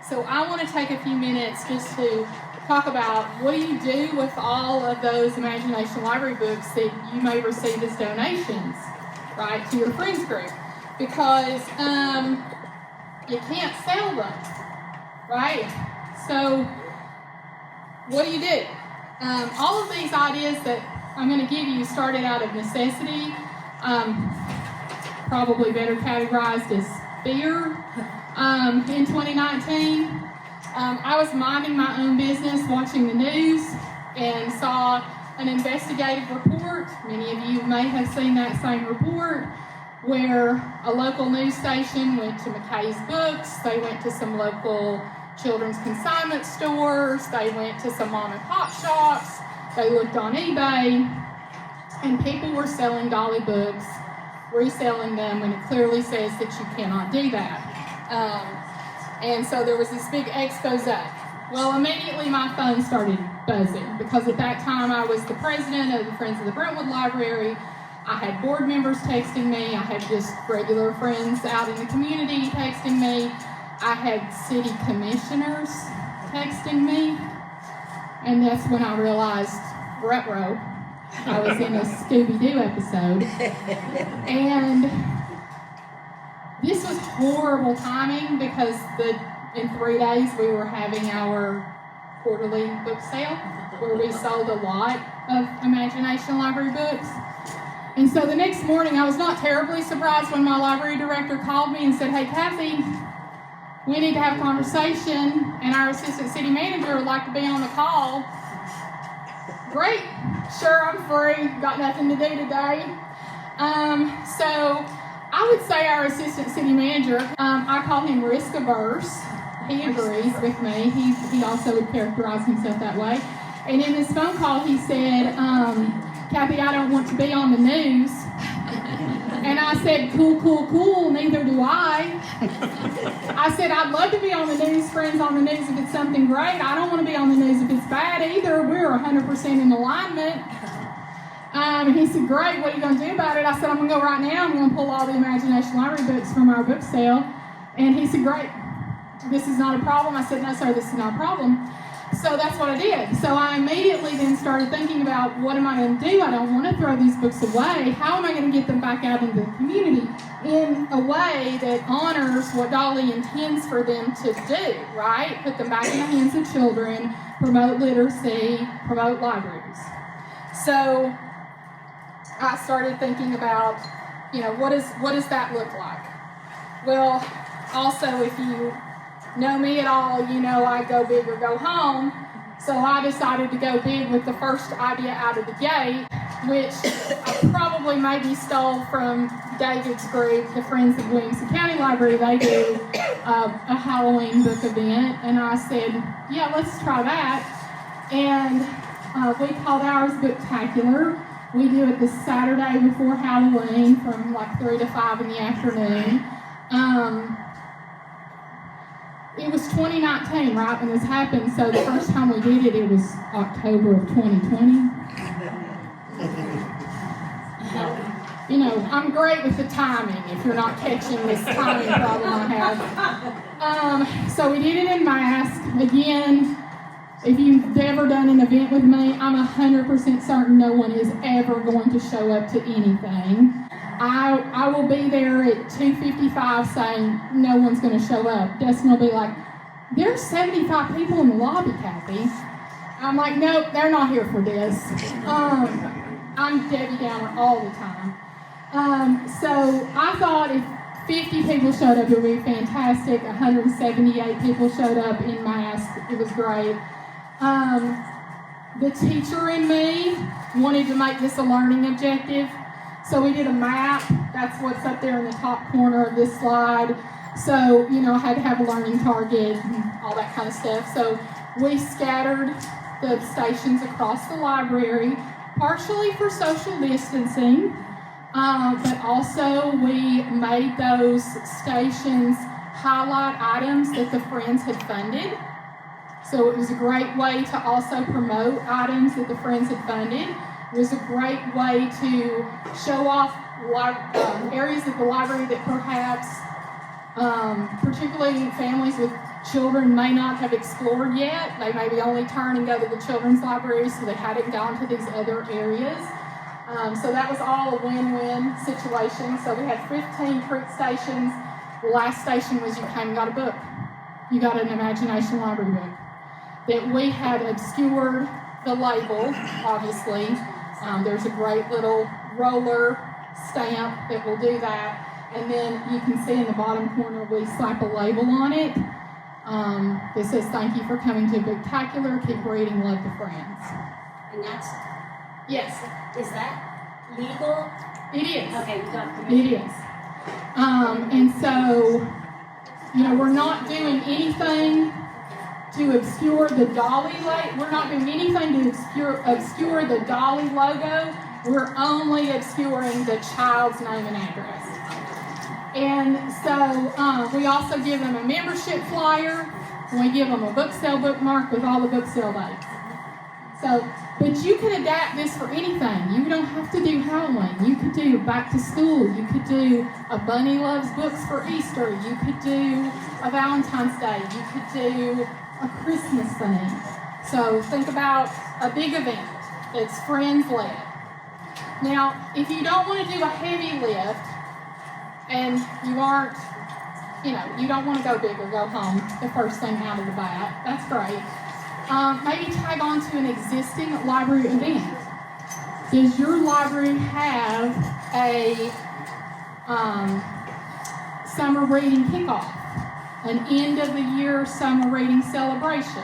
So I want to take a few minutes just to talk about what do you do with all of those Imagination Library books that you may receive as donations, right, to your friends group. Because you can't sell them, right? So what do? All of these ideas that I'm going to give you started out of necessity, probably better categorized as fear. In 2019, I was minding my own business, watching the news, and saw an investigative report. Many of you may have seen that same report, where a local news station went to McKay's Books, they went to some local children's consignment stores, they went to some mom and pop shops, they looked on eBay, and people were selling Dolly books, reselling them when it clearly says that you cannot do that. And so there was this big expose. Well, immediately my phone started buzzing, because at that time I was the president of the Friends of the Brentwood Library. I had board members texting me, I had just regular friends out in the community texting me, I had city commissioners texting me, and that's when I realized, ruh-roh, I was in a Scooby-Doo episode. And this was horrible timing, because in 3 days we were having our quarterly book sale, where we sold a lot of Imagination Library books. And so the next morning, I was not terribly surprised when my library director called me and said, "Hey, Kathy, we need to have a conversation, and our assistant city manager would like to be on the call." Great, sure, I'm free, got nothing to do today. So I would say our assistant city manager, I call him risk averse. He agrees with me. He also would characterize himself that way. And in this phone call, he said, "Kathy, I don't want to be on the news." And I said, cool, neither do I. I said, "I'd love to be on the news, Friends on the News, if it's something great. I don't want to be on the news if it's bad either. We're 100% in alignment." And he said, "Great, what are you going to do about it?" I said, "I'm going to go right now. I'm going to pull all the Imagination Library books from our book sale." And he said, "Great, this is not a problem." I said, "No, sir, this is not a problem." So that's what I did. So I immediately then started thinking about, what am I going to do? I don't want to throw these books away. How am I going to get them back out into the community in a way that honors what Dolly intends for them to do, right? Put them back in the hands of children, promote literacy, promote libraries. So I started thinking about, what does that look like? Well, also, if you know me at all, I go big or go home. So I decided to go big with the first idea out of the gate, which I probably maybe stole from David's group, the Friends of Williamson County Library. They do a Halloween book event, and I said, yeah, let's try that. And we called ours Booktacular. We do it the Saturday before Halloween from like 3 to 5 in the afternoon. It was 2019, right, when this happened, so the first time we did it, it was October of 2020. I'm great with the timing, if you're not catching this timing problem I have. So we did it in mask. Again, if you've ever done an event with me, I'm 100% certain no one is ever going to show up to anything. I will be there at 2:55 saying no one's going to show up. Dustin will be like, "There's 75 people in the lobby, Kathy." I'm like, "Nope, they're not here for this." I'm Debbie Downer all the time. So I thought if 50 people showed up, it would be fantastic. 178 people showed up in mask. It was great. The teacher in me wanted to make this a learning objective. So we did a map. That's what's up there in the top corner of this slide. So, I had to have a learning target and all that kind of stuff. So we scattered the stations across the library, partially for social distancing, but also we made those stations highlight items that the Friends had funded. So it was a great way to also promote items that the Friends had funded. It was a great way to show off areas of the library that perhaps, particularly families with children may not have explored yet. They maybe only turn and go to the children's library, so they hadn't gone to these other areas. So that was all a win-win situation. So we had 15 treat stations. The last station was you came and got a book. You got an Imagination Library book. That we had obscured the label, obviously. There's a great little roller stamp that will do that. And then you can see in the bottom corner we slap a label on it. It says, "Thank you for coming to Booktacular. Keep reading. Love the friends." And that's, Yes, is that legal? it is. Okay, you got permission. It is. And so, we're not doing anything to obscure the Dolly we're not doing anything to obscure the Dolly logo. We're only obscuring the child's name and address. And so we also give them a membership flyer, and we give them a book sale bookmark with all the book sale dates. So, but you can adapt this for anything. You don't have to do Halloween. You could do back to school. You could do a Bunny Loves Books for Easter. You could do a Valentine's Day. You could do a Christmas thing. So think about a big event that's friends-led. Now, if you don't want to do a heavy lift and you aren't, you don't want to go big or go home the first thing out of the bat, that's great. Maybe tag on to an existing library event. Does your library have a summer reading kickoff? An end of the year summer reading celebration?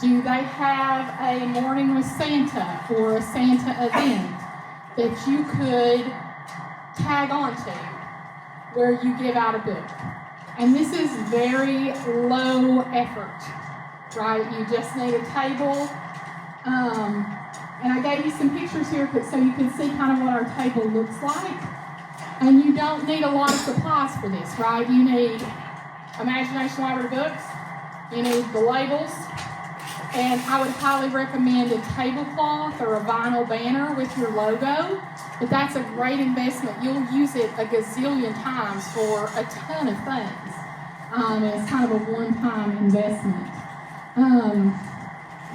Do they have a morning with Santa or a Santa event that you could tag onto where you give out a book? And this is very low effort, right? You just need a table. And I gave you some pictures here so you can see kind of what our table looks like. And you don't need a lot of supplies for this, right? You need Imagination Library books, you need the labels, and I would highly recommend a tablecloth or a vinyl banner with your logo, but that's a great investment. You'll use it a gazillion times for a ton of things. And it's kind of a one-time investment.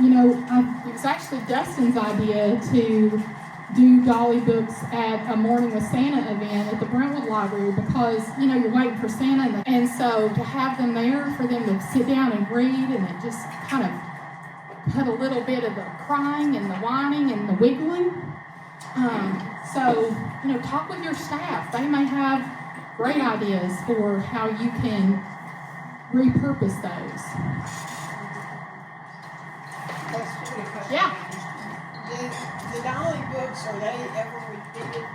It was actually Dustin's idea to do Dolly books at a Morning with Santa event at the Brentwood Library because, you're waiting for Santa. And so to have them there for them to sit down and read and then just kind of put a little bit of the crying and the whining and the wiggling. Talk with your staff. They may have great ideas for how you can repurpose those. Yeah. The Dolly books, are they ever repeated?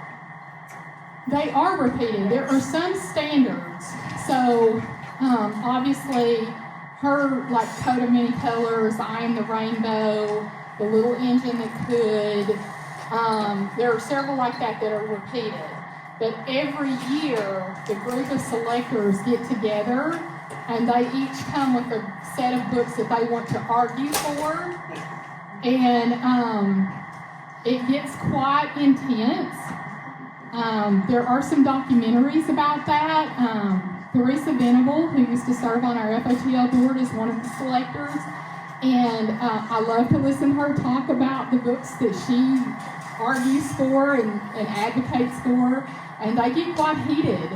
They are repeated. There are some standards. So, obviously, her, Coat of Many Colors, I Am the Rainbow, The Little Engine That Could, there are several like that are repeated. But every year, the group of selectors get together, and they each come with a set of books that they want to argue for. And it gets quite intense. There are some documentaries about that. Theresa Venable, who used to serve on our FOTL board, is one of the selectors. And I love to listen to her talk about the books that she argues for and advocates for. And they get quite heated.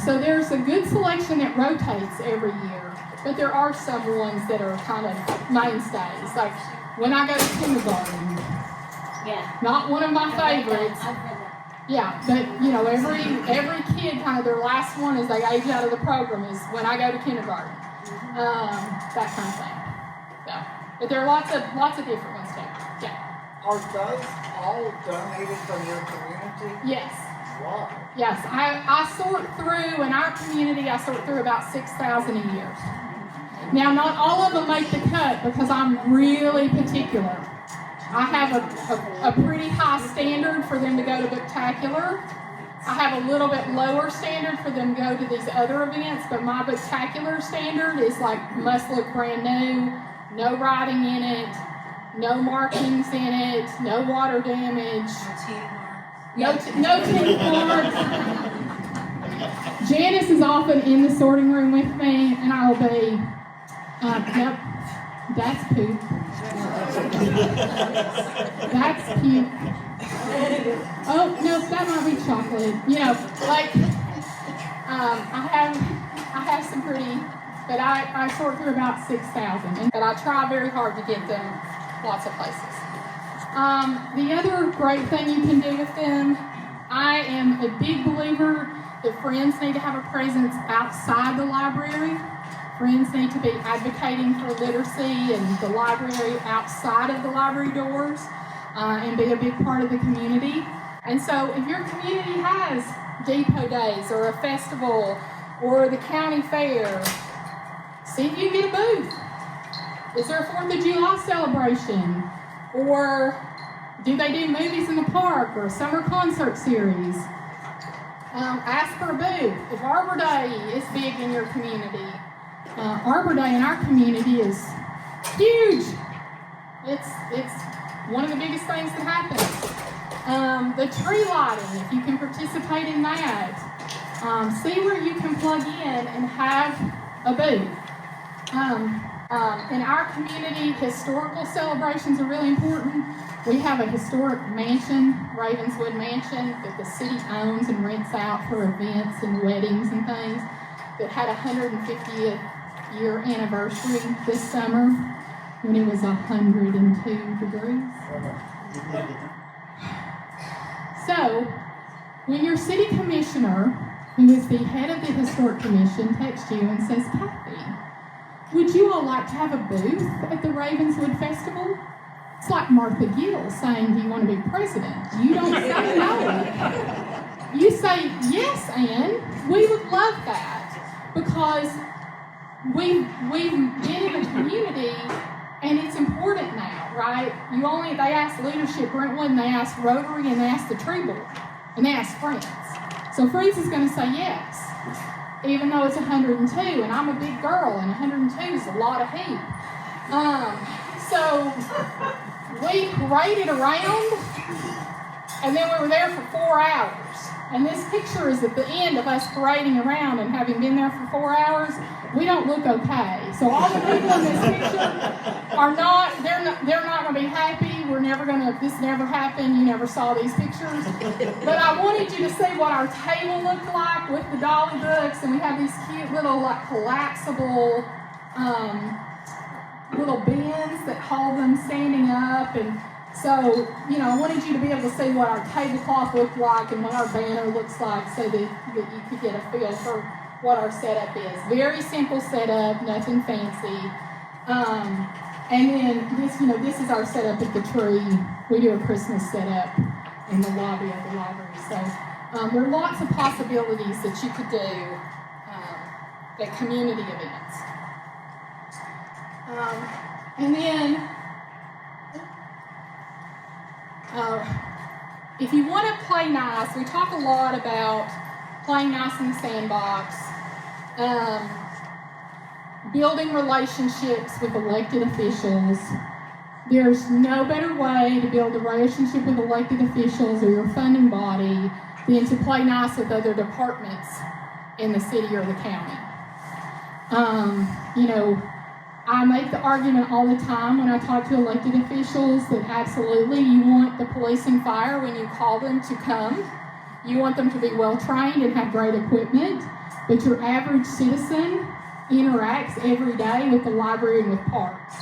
So there's a good selection that rotates every year. But there are some ones that are kind of mainstays. Like When I Go to Kindergarten. Yeah. Not one of my favorites. I've read that. Yeah, but every kid, kind of their last one as they age out of the program is When I Go to Kindergarten. That kind of thing. So, but there are lots of different ones too. Yeah. Are those all donated from your community? Yes. Wow. Yes. I sort through in our community. I sort through about 6,000 a year. Now, not all of them make the cut because I'm really particular. I have a pretty high standard for them to go to Booktacular. I have a little bit lower standard for them to go to these other events, but my Booktacular standard is must look brand new, no writing in it, no markings in it, no water damage, no teeth marks. Janice is often in the sorting room with me, and I'll be, yep, that's poop. That's puke. Oh, no, that might be chocolate. You know, like, I have some pretty, but I sort through about 6,000, but I try very hard to get them lots of places. The other great thing you can do with them, I am a big believer that friends need to have a presence outside the library. Friends need to be advocating for literacy and the library outside of the library doors and be a big part of the community. And so if your community has Depot Days or a festival or the county fair, see if you can get a booth. Is there a 4th of July celebration? Or do they do movies in the park or a summer concert series? Ask for a booth. If Arbor Day is big in your community, Arbor Day in our community is huge. It's one of the biggest things that happens. The tree lighting, if you can participate in that, see where you can plug in and have a booth. In our community, historical celebrations are really important. We have a historic mansion, Ravenswood Mansion, that the city owns and rents out for events and weddings and things, that had a 150th year anniversary this summer when it was 102 degrees. So, when your city commissioner, who is the head of the historic commission, texts you and says, Kathy, would you all like to have a booth at the Ravenswood Festival? It's like Martha Gill saying, do you want to be president? You don't say no. You say, yes, Ann, we would love that. Because we've been in a community, and it's important now, right? They asked Leadership Brentwood, and they asked Rotary, and they asked the Tree Board, and they asked Friends. So Friends is going to say yes, even though it's 102, and I'm a big girl, and 102 is a lot of heat. So we paraded around, and then we were there for 4 hours. And this picture is at the end of us parading around and having been there for 4 hours. We don't look okay. So all the people in this picture are not, they're not going to be happy. This never happened. You never saw these pictures. But I wanted you to see what our table looked like with the dolly books. And we have these cute little collapsible little bins that hold them standing up. And so, I wanted you to be able to see what our tablecloth looked like and what our banner looks like so that you could get a feel for what our setup is. Very simple setup, nothing fancy. And then this is our setup at the tree. We do a Christmas setup in the lobby of the library. So there are lots of possibilities that you could do at community events. And then if you want to play nice, we talk a lot about playing nice in the sandbox, building relationships with elected officials. There's no better way to build a relationship with elected officials or your funding body than to play nice with other departments in the city or the county. I make the argument all the time when I talk to elected officials that absolutely you want the police and fire when you call them to come. You want them to be well trained and have great equipment, but your average citizen interacts every day with the library and with parks.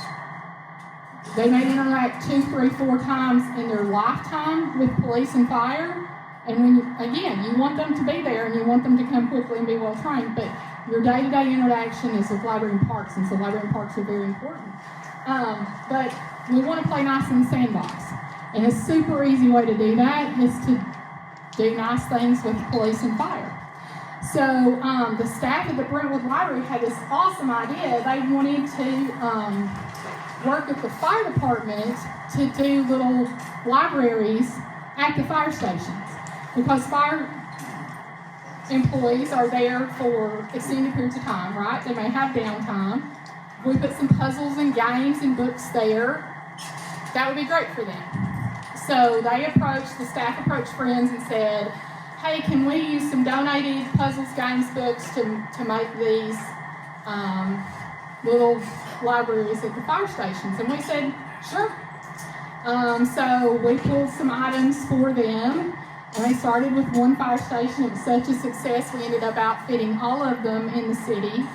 They may interact 2, 3, 4 times in their lifetime with police and fire, and you want them to be there and you want them to come quickly and be well trained, but your day-to-day interaction is with library and parks, and so library and parks are very important. But we want to play nice in the sandbox. And a super easy way to do that is to do nice things with police and fire. So the staff at the Brentwood Library had this awesome idea. They wanted to work with the fire department to do little libraries at the fire stations, because fire employees are there for extended periods of time, right? They may have downtime. We put some puzzles and games and books there. That would be great for them. So the staff approached Friends and said, hey, can we use some donated puzzles, games, books to make these little libraries at the fire stations? And we said, sure. So we pulled some items for them, and they started with one fire station. It was such a success, we ended up outfitting all of them in the city.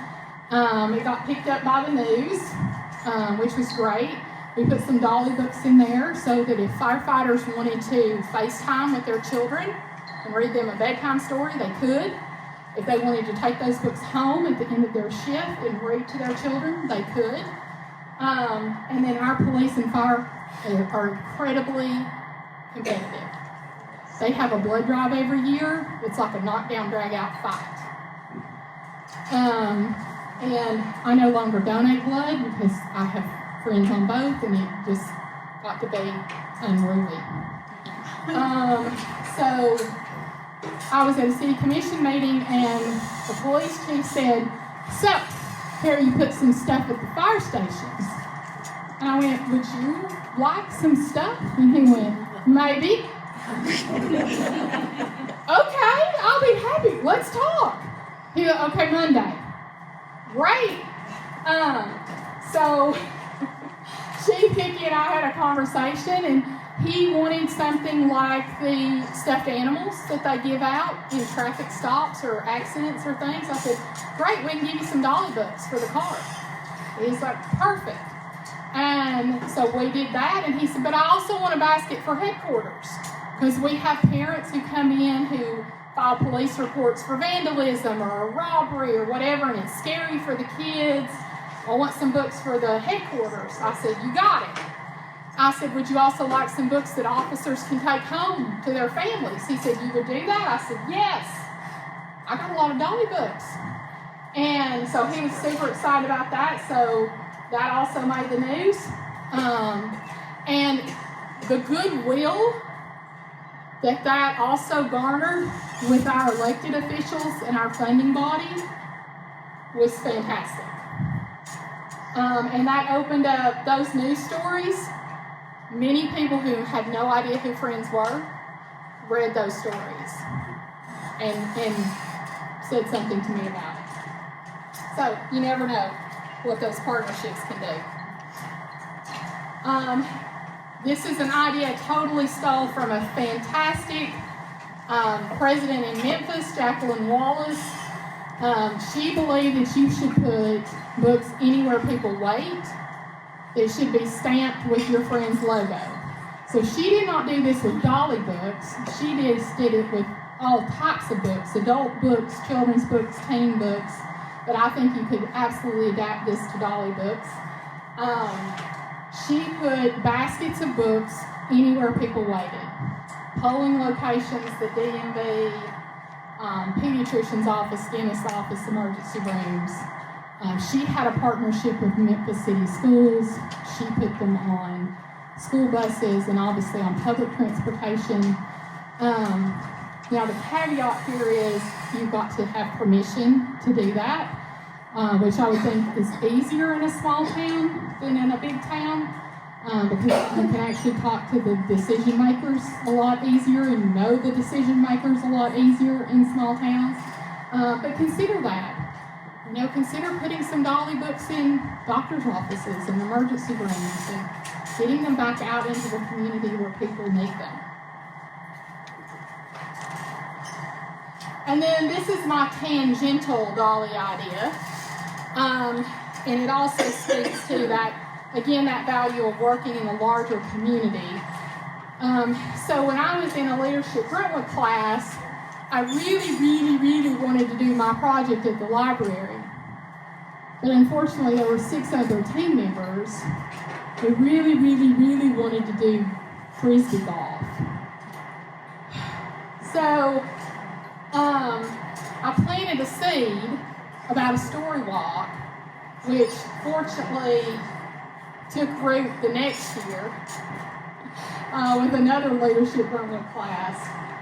It got picked up by the news, which was great. We put some dolly books in there so that if firefighters wanted to FaceTime with their children and read them a bedtime story, they could. If they wanted to take those books home at the end of their shift and read to their children, they could. And then our police and fire are incredibly competitive. They have a blood drive every year. It's like a knockdown, drag-out fight. And I no longer donate blood because I have friends on both, and it just got to be unruly. So I was at a city commission meeting, and the police chief said, so, here you put some stuff at the fire stations. And I went, would you like some stuff? And he went, maybe. Okay, I'll be happy. Let's talk. He went, okay, Monday. Great. So Chief Hickey and I had a conversation, and he wanted something like the stuffed animals that they give out in traffic stops or accidents or things. I said, great, we can give you some dolly books for the car. He's like, perfect. And so we did that, and he said, but I also want a basket for headquarters, because we have parents who come in who file police reports for vandalism or a robbery or whatever, and it's scary for the kids. I want some books for the headquarters. I said, you got it. I said, would you also like some books that officers can take home to their families? He said, you would do that? I said, yes. I got a lot of dolly books. And so he was super excited about that, so that also made the news. And the goodwill that also garnered with our elected officials and our funding body was fantastic. And that opened up those news stories. Many people who had no idea who Friends were read those stories and said something to me about it. So you never know what those partnerships can do. This is an idea I totally stole from a fantastic president in Memphis, Jacqueline Wallace. She believed that you should put books anywhere people wait. It should be stamped with your friend's logo. So she did not do this with dolly books. She just did it with all types of books, adult books, children's books, teen books. But I think you could absolutely adapt this to dolly books. She put baskets of books anywhere people waited. Polling locations, the DMV, pediatrician's office, dentist's office, emergency rooms. She had a partnership with Memphis City Schools. She put them on school buses and obviously on public transportation. Now the caveat here is you've got to have permission to do that, which I would think is easier in a small town than in a big town, because you can actually talk to the decision makers a lot easier and know the decision makers a lot easier in small towns. But consider that. Consider putting some dolly books in doctor's offices and emergency rooms and getting them back out into the community where people need them. And then this is my tangential dolly idea. And it also speaks to that, again, that value of working in a larger community. So when I was in a leadership Brentwood class, I really wanted to do my project at the library. But unfortunately, there were 6 other team members who really wanted to do frisbee golf. So I planted a seed about a story walk, which fortunately took root the next year with another leadership Brentwood class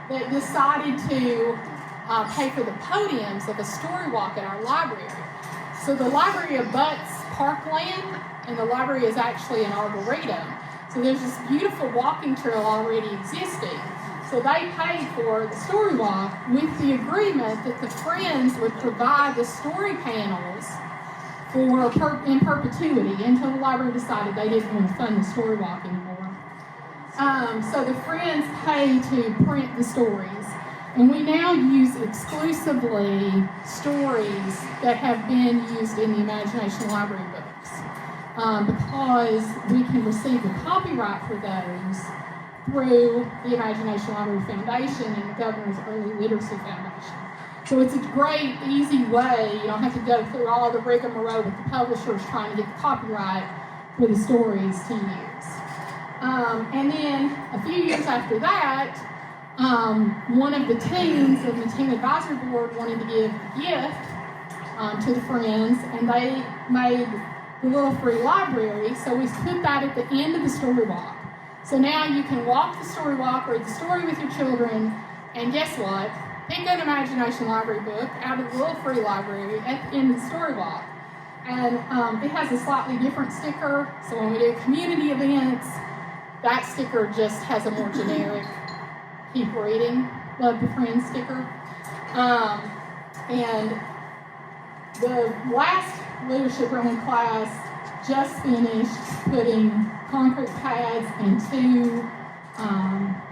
that decided to pay for the podiums of a story walk at our library. So the library abuts parkland, and the library is actually an arboretum. So there's this beautiful walking trail already existing. So they paid for the story walk with the agreement that the Friends would provide the story panels in perpetuity until the library decided they didn't want to fund the story walk anymore. So the Friends pay to print the stories. And we now use exclusively stories that have been used in the Imagination Library books because we can receive the copyright for those through the Imagination Library Foundation and the Governor's Early Literacy Foundation. So it's a great, easy way. You don't have to go through all the rigmarole with the publishers trying to get the copyright for the stories to use. And then a few years after that, one of the teens of the Teen Advisory Board wanted to give a gift to the Friends, and they made the little free library, so we put that at the end of the story walk. So now you can walk the story walk, read the story with your children, and guess what? Pick an Imagination Library book out of the little free library at the end of the story walk. And it has a slightly different sticker, so when we do community events, that sticker just has a more generic keep reading, love the Friends sticker. And the last leadership room class just finished putting concrete pads and 2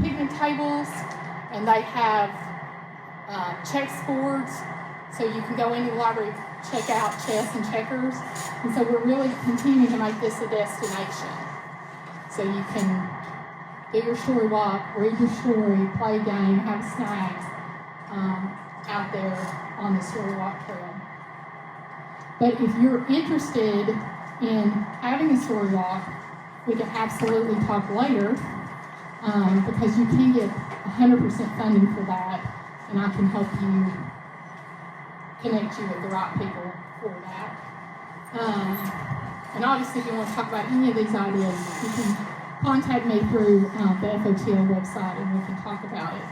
picnic tables, and they have chess boards, so you can go into the library, check out chess and checkers. And so we're really continuing to make this a destination. So you can do your story walk, read your story, play a game, have snacks out there on the story walk trail. But if you're interested in having a story walk, we can absolutely talk later because you can get 100% funding for that, and I can help you connect you with the right people for that. And obviously, if you want to talk about any of these ideas, you can contact me through the FOTL website and we can talk about it.